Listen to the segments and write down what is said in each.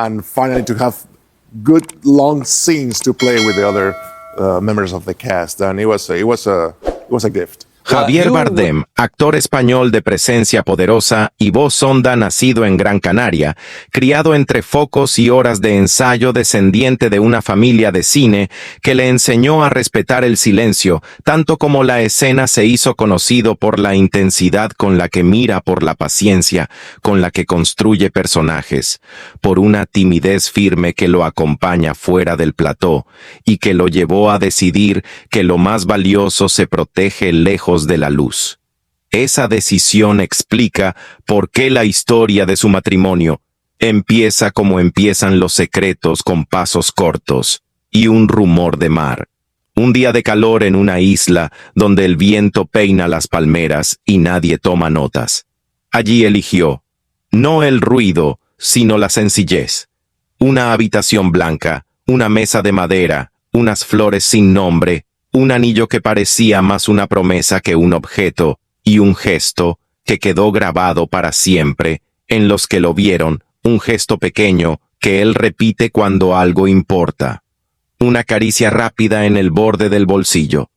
and finally to have good long scenes to play with the other members of the cast, and it was a gift. Javier Bardem, actor español de presencia poderosa y voz honda, nacido en Gran Canaria, criado entre focos y horas de ensayo, descendiente de una familia de cine que le enseñó a respetar el silencio, tanto como la escena, se hizo conocido por la intensidad con la que mira, por la paciencia con la que construye personajes, por una timidez firme que lo acompaña fuera del plató y que lo llevó a decidir que lo más valioso se protege lejos de la luz. Esa decisión explica por qué la historia de su matrimonio empieza como empiezan los secretos, con pasos cortos y un rumor de mar. Un día de calor en una isla donde el viento peina las palmeras y nadie toma notas. Allí eligió, no el ruido, sino la sencillez. Una habitación blanca, una mesa de madera, unas flores sin nombre, un anillo que parecía más una promesa que un objeto, y un gesto que quedó grabado para siempre en los que lo vieron, un gesto pequeño que él repite cuando algo importa. Una caricia rápida en el borde del bolsillo,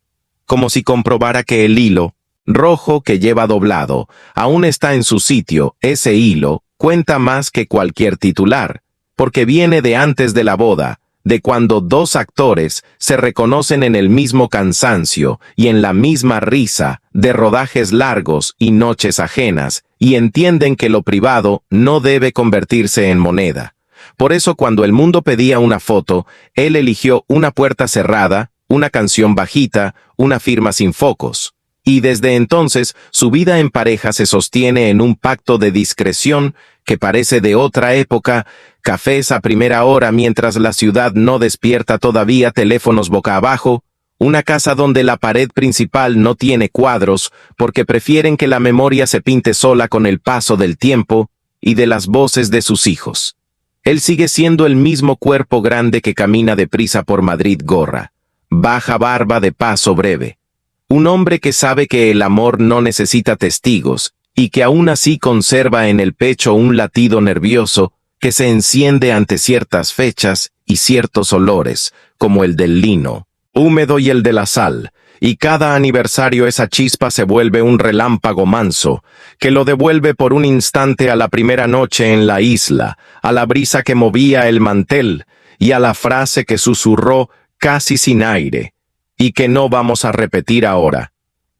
como si comprobara que el hilo rojo que lleva doblado aún está en su sitio. Ese hilo cuenta más que cualquier titular, porque viene de antes de la boda, de cuando dos actores se reconocen en el mismo cansancio y en la misma risa, de rodajes largos y noches ajenas, y entienden que lo privado no debe convertirse en moneda. Por eso, cuando el mundo pedía una foto, él eligió una puerta cerrada, una canción bajita, una firma sin focos. Y desde entonces, su vida en pareja se sostiene en un pacto de discreción que parece de otra época, cafés a primera hora mientras la ciudad no despierta todavía, teléfonos boca abajo, una casa donde la pared principal no tiene cuadros porque prefieren que la memoria se pinte sola con el paso del tiempo y de las voces de sus hijos. Él sigue siendo el mismo cuerpo grande que camina deprisa por Madrid, gorra, baja barba de paso breve. Un hombre que sabe que el amor no necesita testigos y que aún así conserva en el pecho un latido nervioso que se enciende ante ciertas fechas y ciertos olores, como el del lino húmedo y el de la sal, y cada aniversario esa chispa se vuelve un relámpago manso, que lo devuelve por un instante a la primera noche en la isla, a la brisa que movía el mantel, y a la frase que susurró casi sin aire, y que no vamos a repetir ahora.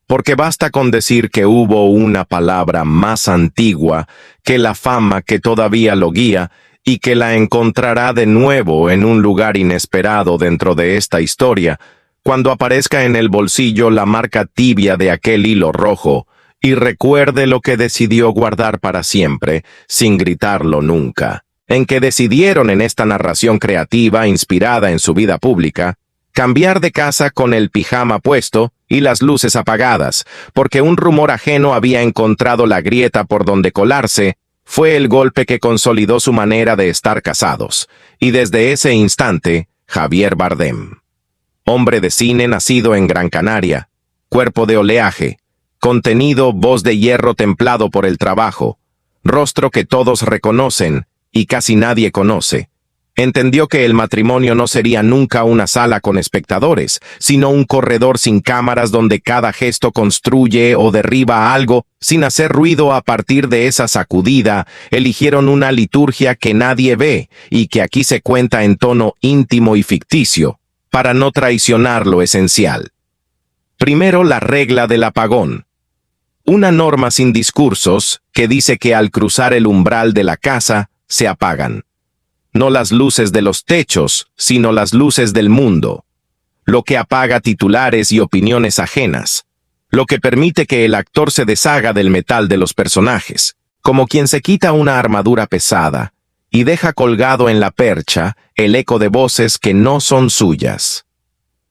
Porque basta con decir que hubo una palabra más antigua que la fama que todavía lo guía y que la encontrará de nuevo en un lugar inesperado dentro de esta historia, cuando aparezca en el bolsillo la marca tibia de aquel hilo rojo y recuerde lo que decidió guardar para siempre, sin gritarlo nunca. En que decidieron en esta narración creativa inspirada en su vida pública, cambiar de casa con el pijama puesto y las luces apagadas, porque un rumor ajeno había encontrado la grieta por donde colarse, fue el golpe que consolidó su manera de estar casados. Y desde ese instante, Javier Bardem, hombre de cine nacido en Gran Canaria, cuerpo de oleaje, contenido, voz de hierro templado por el trabajo, rostro que todos reconocen y casi nadie conoce, entendió que el matrimonio no sería nunca una sala con espectadores, sino un corredor sin cámaras donde cada gesto construye o derriba algo sin hacer ruido. A partir de esa sacudida, eligieron una liturgia que nadie ve y que aquí se cuenta en tono íntimo y ficticio, para no traicionar lo esencial. Primero, la regla del apagón. Una norma sin discursos que dice que al cruzar el umbral de la casa se apagan. No las luces de los techos, sino las luces del mundo. Lo que apaga titulares y opiniones ajenas. Lo que permite que el actor se deshaga del metal de los personajes, como quien se quita una armadura pesada, y deja colgado en la percha el eco de voces que no son suyas.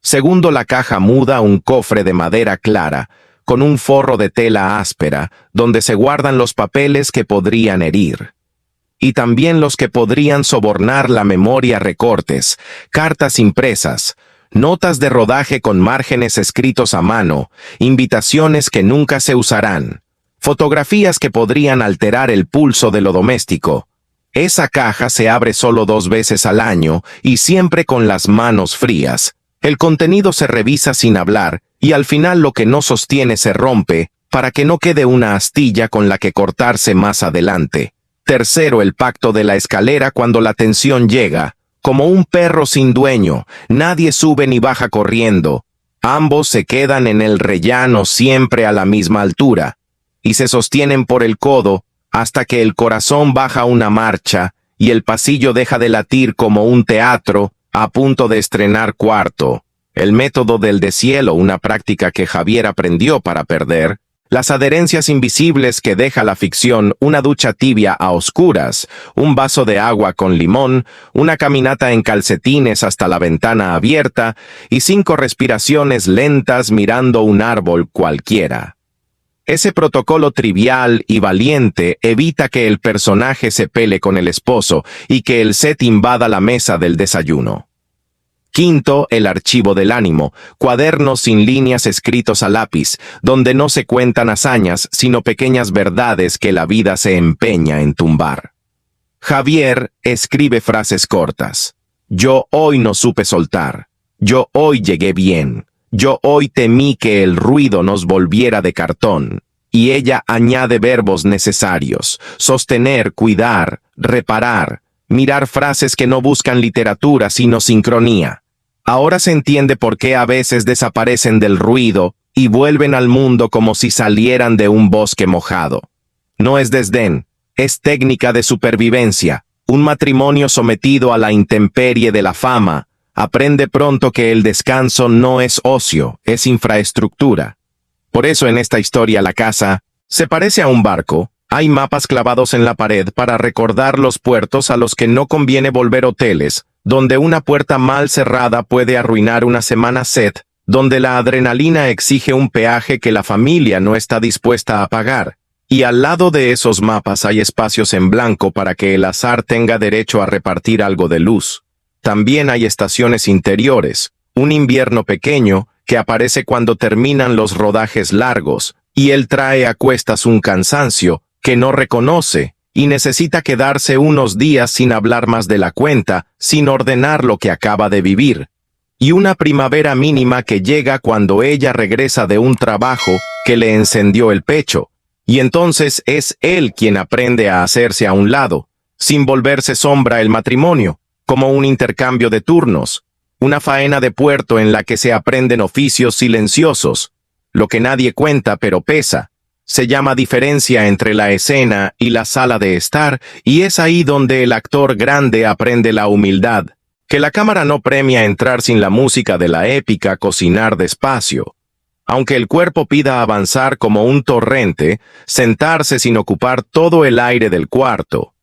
Segundo, la caja muda, un cofre de madera clara, con un forro de tela áspera, donde se guardan los papeles que podrían herir. Y también los que podrían sobornar la memoria, recortes, cartas impresas, notas de rodaje con márgenes escritos a mano, invitaciones que nunca se usarán, fotografías que podrían alterar el pulso de lo doméstico, Esa caja se abre solo 2 veces al año y siempre con las manos frías. El contenido se revisa sin hablar y al final lo que no sostiene se rompe para que no quede una astilla con la que cortarse más adelante. Tercero, el pacto de la escalera cuando la tensión llega. Como un perro sin dueño, nadie sube ni baja corriendo. Ambos se quedan en el rellano siempre a la misma altura y se sostienen por el codo hasta que el corazón baja una marcha y el pasillo deja de latir como un teatro a punto de estrenar cuarto. El método del deshielo, una práctica que Javier aprendió para perder. Las adherencias invisibles que deja la ficción, una ducha tibia a oscuras, un vaso de agua con limón, una caminata en calcetines hasta la ventana abierta y 5 respiraciones lentas mirando un árbol cualquiera. Ese protocolo trivial y valiente evita que el personaje se pele con el esposo y que el set invada la mesa del desayuno. Quinto, el archivo del ánimo, cuadernos sin líneas escritos a lápiz, donde no se cuentan hazañas, sino pequeñas verdades que la vida se empeña en tumbar. Javier escribe frases cortas. Yo hoy no supe soltar. Yo hoy llegué bien. Yo hoy temí que el ruido nos volviera de cartón. Y ella añade verbos necesarios: sostener, cuidar, reparar, mirar frases que no buscan literatura sino sincronía. Ahora se entiende por qué a veces desaparecen del ruido y vuelven al mundo como si salieran de un bosque mojado. No es desdén, es técnica de supervivencia. Un matrimonio sometido a la intemperie de la fama aprende pronto que el descanso no es ocio, es infraestructura. Por eso en esta historia la casa se parece a un barco. Hay mapas clavados en la pared para recordar los puertos a los que no conviene volver hoteles, donde una puerta mal cerrada puede arruinar una semana set, donde la adrenalina exige un peaje que la familia no está dispuesta a pagar. Y al lado de esos mapas hay espacios en blanco para que el azar tenga derecho a repartir algo de luz. También hay estaciones interiores, un invierno pequeño que aparece cuando terminan los rodajes largos, y él trae a cuestas un cansancio que no reconoce, y necesita quedarse unos días sin hablar más de la cuenta, sin ordenar lo que acaba de vivir. Y una primavera mínima que llega cuando ella regresa de un trabajo que le encendió el pecho, y entonces es él quien aprende a hacerse a un lado, sin volverse sombra el matrimonio, como un intercambio de turnos, una faena de puerto en la que se aprenden oficios silenciosos, lo que nadie cuenta pero pesa. Se llama diferencia entre la escena y la sala de estar, y es ahí donde el actor grande aprende la humildad, que la cámara no premia entrar sin la música de la épica cocinar despacio. Aunque el cuerpo pida avanzar como un torrente, sentarse sin ocupar todo el aire del cuarto.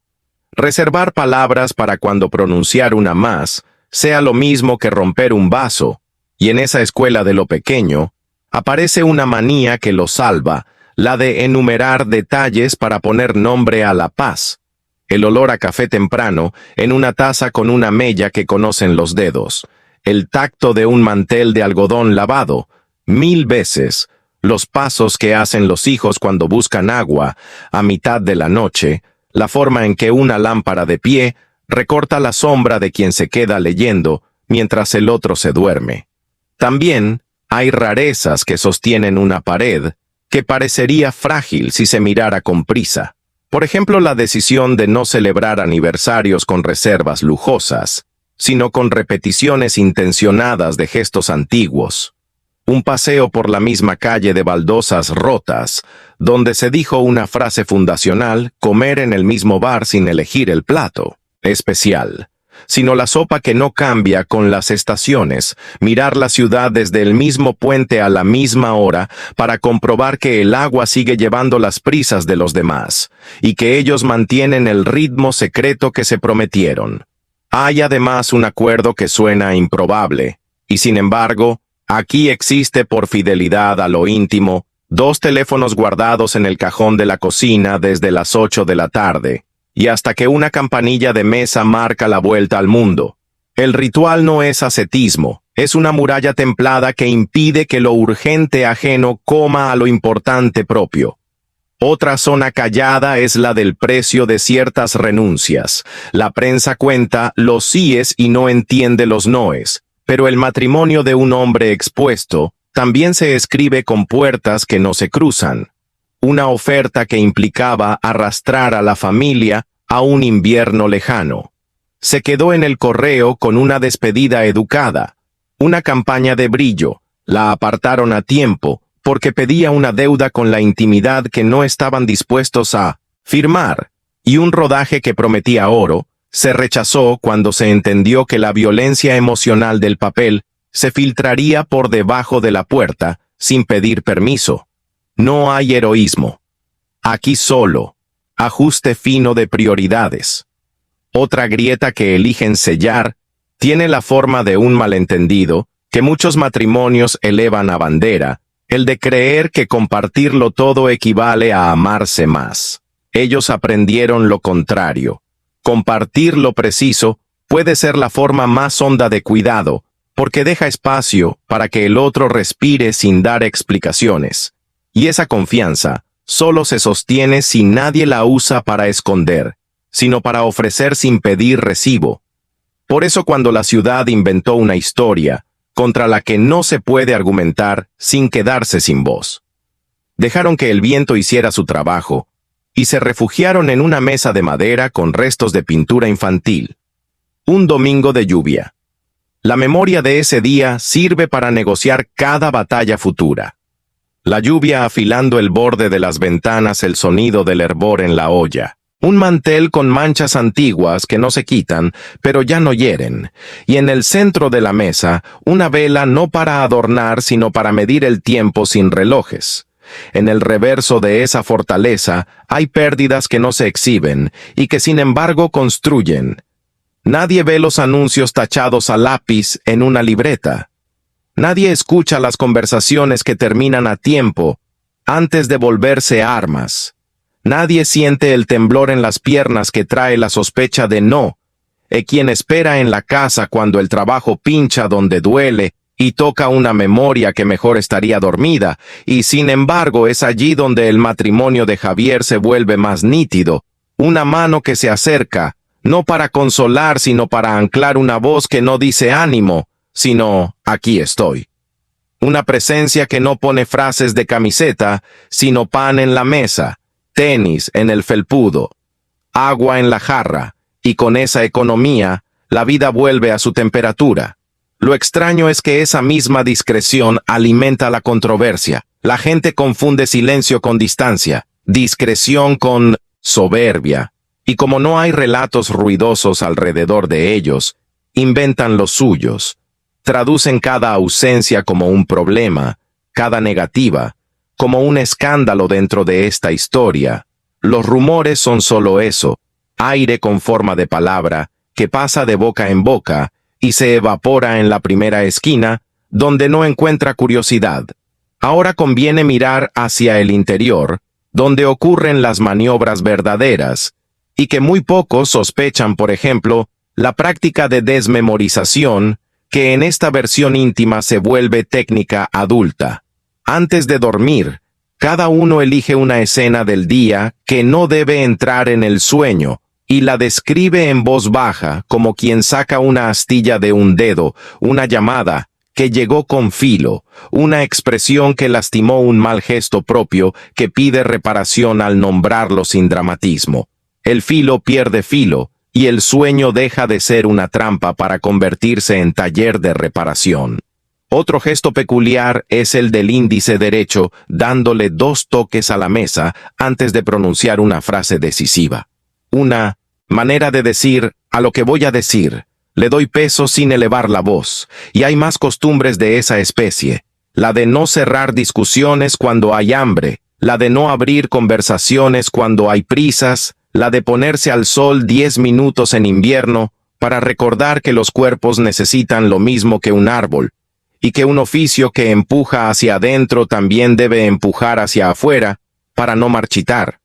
Reservar palabras para cuando pronunciar una más sea lo mismo que romper un vaso, y en esa escuela de lo pequeño, aparece una manía que lo salva, la de enumerar detalles para poner nombre a la paz. El olor a café temprano en una taza con una mella que conocen los dedos. El tacto de un mantel de algodón lavado. 1000 veces. Los pasos que hacen los hijos cuando buscan agua a mitad de la noche. La forma en que una lámpara de pie recorta la sombra de quien se queda leyendo mientras el otro se duerme. También hay rarezas que sostienen una pared que parecería frágil si se mirara con prisa. Por ejemplo, la decisión de no celebrar aniversarios con reservas lujosas, sino con repeticiones intencionadas de gestos antiguos. Un paseo por la misma calle de baldosas rotas, donde se dijo una frase fundacional: comer en el mismo bar sin elegir el plato especial, sino la sopa que no cambia con las estaciones, mirar la ciudad desde el mismo puente a la misma hora para comprobar que el agua sigue llevando las prisas de los demás, y que ellos mantienen el ritmo secreto que se prometieron. Hay además un acuerdo que suena improbable, y sin embargo, aquí existe por fidelidad a lo íntimo, 2 teléfonos guardados en el cajón de la cocina desde las 8 de la tarde, y hasta que una campanilla de mesa marca la vuelta al mundo. El ritual no es ascetismo, es una muralla templada que impide que lo urgente ajeno coma a lo importante propio. Otra zona callada es la del precio de ciertas renuncias. La prensa cuenta los síes y no entiende los noes, pero el matrimonio de un hombre expuesto también se escribe con puertas que no se cruzan. Una oferta que implicaba arrastrar a la familia a un invierno lejano. Se quedó en el correo con una despedida educada, una campaña de brillo, la apartaron a tiempo, porque pedía una deuda con la intimidad que no estaban dispuestos a firmar, y un rodaje que prometía oro, se rechazó cuando se entendió que la violencia emocional del papel se filtraría por debajo de la puerta, sin pedir permiso. No hay heroísmo. Aquí solo, ajuste fino de prioridades. Otra grieta que eligen sellar tiene la forma de un malentendido que muchos matrimonios elevan a bandera, el de creer que compartirlo todo equivale a amarse más. Ellos aprendieron lo contrario. Compartir lo preciso puede ser la forma más honda de cuidado, porque deja espacio para que el otro respire sin dar explicaciones. Y esa confianza solo se sostiene si nadie la usa para esconder, sino para ofrecer sin pedir recibo. Por eso cuando la ciudad inventó una historia, contra la que no se puede argumentar sin quedarse sin voz. Dejaron que el viento hiciera su trabajo, y se refugiaron en una mesa de madera con restos de pintura infantil. Un domingo de lluvia. La memoria de ese día sirve para negociar cada batalla futura. La lluvia afilando el borde de las ventanas, el sonido del hervor en la olla. Un mantel con manchas antiguas que no se quitan, pero ya no hieren, y en el centro de la mesa, una vela no para adornar, sino para medir el tiempo sin relojes. En el reverso de esa fortaleza hay pérdidas que no se exhiben, y que sin embargo construyen. Nadie ve los anuncios tachados a lápiz en una libreta. Nadie escucha las conversaciones que terminan a tiempo, antes de volverse armas. Nadie siente el temblor en las piernas que trae la sospecha de no, quien espera en la casa cuando el trabajo pincha donde duele y toca una memoria que mejor estaría dormida, y sin embargo es allí donde el matrimonio de Javier se vuelve más nítido, una mano que se acerca, no para consolar sino para anclar una voz que no dice ánimo, sino aquí estoy. Una presencia que no pone frases de camiseta, sino pan en la mesa, tenis en el felpudo, agua en la jarra, y con esa economía, la vida vuelve a su temperatura. Lo extraño es que esa misma discreción alimenta la controversia. La gente confunde silencio con distancia, discreción con soberbia, y como no hay relatos ruidosos alrededor de ellos, inventan los suyos. Traducen cada ausencia como un problema, cada negativa, como un escándalo dentro de esta historia. Los rumores son solo eso, aire con forma de palabra, que pasa de boca en boca y se evapora en la primera esquina, donde no encuentra curiosidad. Ahora conviene mirar hacia el interior, donde ocurren las maniobras verdaderas, y que muy pocos sospechan, por ejemplo, la práctica de desmemorización, que en esta versión íntima se vuelve técnica adulta. Antes de dormir, cada uno elige una escena del día que no debe entrar en el sueño y la describe en voz baja como quien saca una astilla de un dedo, una llamada que llegó con filo, una expresión que lastimó un mal gesto propio que pide reparación al nombrarlo sin dramatismo. El filo pierde filo y el sueño deja de ser una trampa para convertirse en taller de reparación. Otro gesto peculiar es el del índice derecho, dándole 2 toques a la mesa antes de pronunciar una frase decisiva. Una manera de decir, a lo que voy a decir, le doy peso sin elevar la voz, y hay más costumbres de esa especie, la de no cerrar discusiones cuando hay hambre, la de no abrir conversaciones cuando hay prisas, la de ponerse al sol 10 minutos en invierno, para recordar que los cuerpos necesitan lo mismo que un árbol, y que un oficio que empuja hacia adentro también debe empujar hacia afuera, para no marchitar.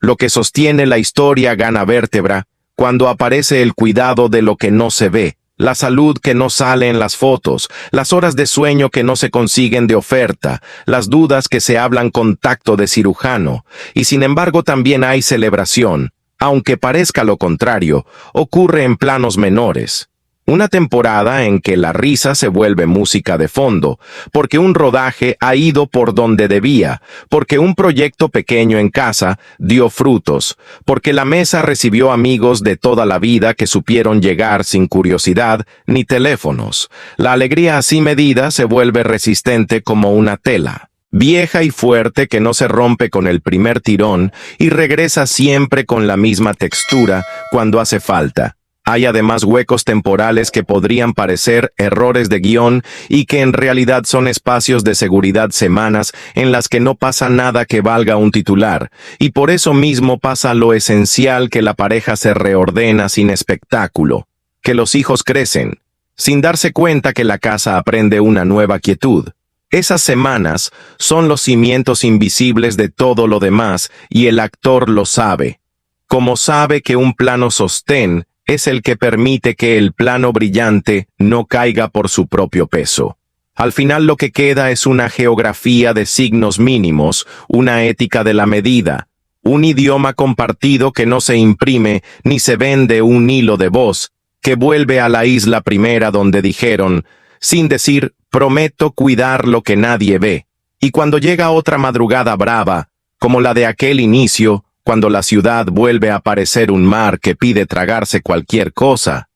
Lo que sostiene la historia gana vértebra cuando aparece el cuidado de lo que no se ve, la salud que no sale en las fotos, las horas de sueño que no se consiguen de oferta, las dudas que se hablan con tacto de cirujano, y sin embargo también hay celebración, aunque parezca lo contrario, ocurre en planos menores. Una temporada en que la risa se vuelve música de fondo, porque un rodaje ha ido por donde debía, porque un proyecto pequeño en casa dio frutos, porque la mesa recibió amigos de toda la vida que supieron llegar sin curiosidad ni teléfonos. La alegría así medida se vuelve resistente como una tela, vieja y fuerte que no se rompe con el primer tirón y regresa siempre con la misma textura cuando hace falta. Hay además huecos temporales que podrían parecer errores de guión y que en realidad son espacios de seguridad, semanas en las que no pasa nada que valga un titular, y por eso mismo pasa lo esencial, que la pareja se reordena sin espectáculo, que los hijos crecen, sin darse cuenta que la casa aprende una nueva quietud. Esas semanas son los cimientos invisibles de todo lo demás y el actor lo sabe, como sabe que un plano sostén es el que permite que el plano brillante no caiga por su propio peso. Al final lo que queda es una geografía de signos mínimos, una ética de la medida, un idioma compartido que no se imprime ni se vende, un hilo de voz que vuelve a la isla primera donde dijeron, sin decir, prometo cuidar lo que nadie ve. Y cuando llega otra madrugada brava, como la de aquel inicio, cuando la ciudad vuelve a parecer un mar que pide tragarse cualquier cosa,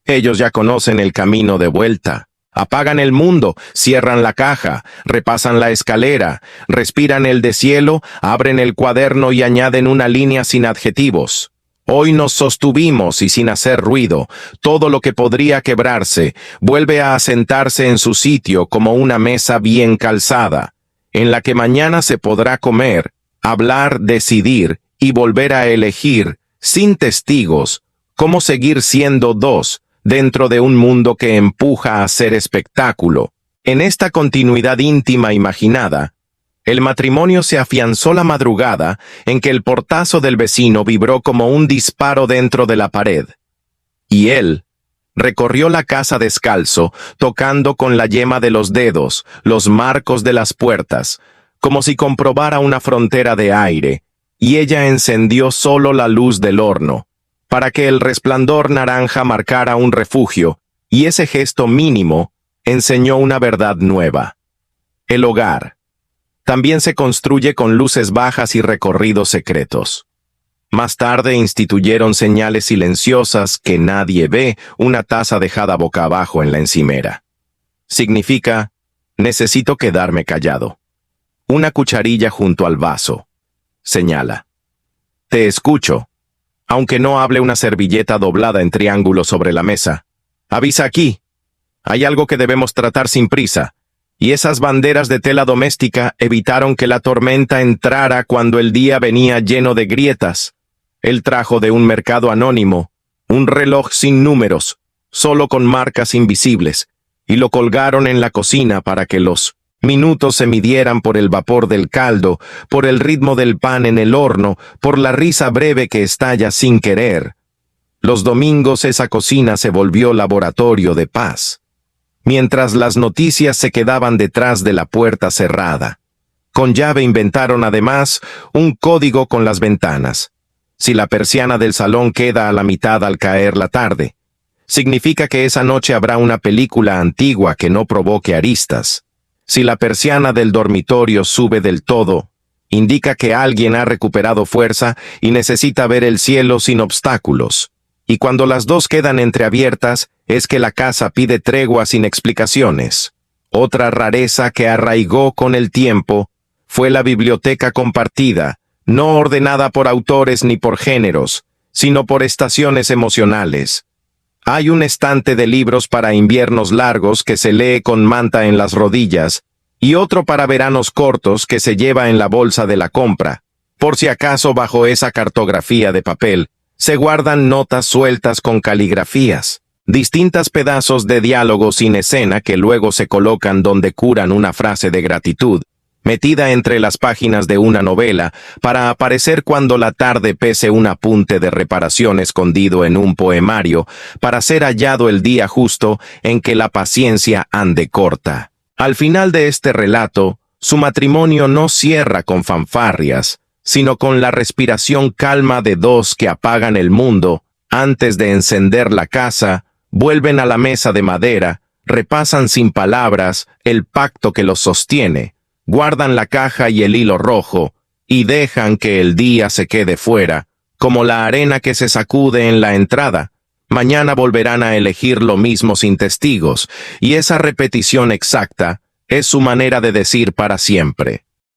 ellos ya conocen el camino de vuelta. Apagan el mundo, cierran la caja, repasan la escalera, respiran el deshielo, abren el cuaderno y añaden una línea sin adjetivos. Hoy nos sostuvimos y sin hacer ruido, todo lo que podría quebrarse vuelve a asentarse en su sitio como una mesa bien calzada, en la que mañana se podrá comer, hablar, decidir y volver a elegir, sin testigos, cómo seguir siendo dos dentro de un mundo que empuja a ser espectáculo. En esta continuidad íntima imaginada, el matrimonio se afianzó la madrugada en que el portazo del vecino vibró como un disparo dentro de la pared. Y él recorrió la casa descalzo, tocando con la yema de los dedos los marcos de las puertas, como si comprobara una frontera de aire, y ella encendió solo la luz del horno, para que el resplandor naranja marcara un refugio, y ese gesto mínimo enseñó una verdad nueva. El hogar también se construye con luces bajas y recorridos secretos. Más tarde instituyeron señales silenciosas que nadie ve, una taza dejada boca abajo en la encimera. Significa, necesito quedarme callado. Una cucharilla junto al vaso. Señala. Te escucho. Aunque no hable, una servilleta doblada en triángulo sobre la mesa. Avisa aquí. Hay algo que debemos tratar sin prisa. Y esas banderas de tela doméstica evitaron que la tormenta entrara cuando el día venía lleno de grietas. Él trajo de un mercado anónimo un reloj sin números, solo con marcas invisibles, y lo colgaron en la cocina para que los minutos se midieran por el vapor del caldo, por el ritmo del pan en el horno, por la risa breve que estalla sin querer. Los domingos esa cocina se volvió laboratorio de paz, mientras las noticias se quedaban detrás de la puerta cerrada. Con llave inventaron además un código con las ventanas. Si la persiana del salón queda a la mitad al caer la tarde, significa que esa noche habrá una película antigua que no provoque aristas. Si la persiana del dormitorio sube del todo, indica que alguien ha recuperado fuerza y necesita ver el cielo sin obstáculos. Y cuando las dos quedan entreabiertas, es que la casa pide tregua sin explicaciones. Otra rareza que arraigó con el tiempo fue la biblioteca compartida, no ordenada por autores ni por géneros, sino por estaciones emocionales. Hay un estante de libros para inviernos largos que se lee con manta en las rodillas, y otro para veranos cortos que se lleva en la bolsa de la compra. Por si acaso bajo esa cartografía de papel, se guardan notas sueltas con caligrafías, distintos pedazos de diálogo sin escena que luego se colocan donde curan una frase de gratitud, metida entre las páginas de una novela, para aparecer cuando la tarde pese un apunte de reparación escondido en un poemario, para ser hallado el día justo en que la paciencia ande corta. Al final de este relato, su matrimonio no cierra con fanfarrias, sino con la respiración calma de dos que apagan el mundo, antes de encender la casa, vuelven a la mesa de madera, repasan sin palabras el pacto que los sostiene, guardan la caja y el hilo rojo, y dejan que el día se quede fuera, como la arena que se sacude en la entrada. Mañana volverán a elegir lo mismo sin testigos, y esa repetición exacta es su manera de decir para siempre.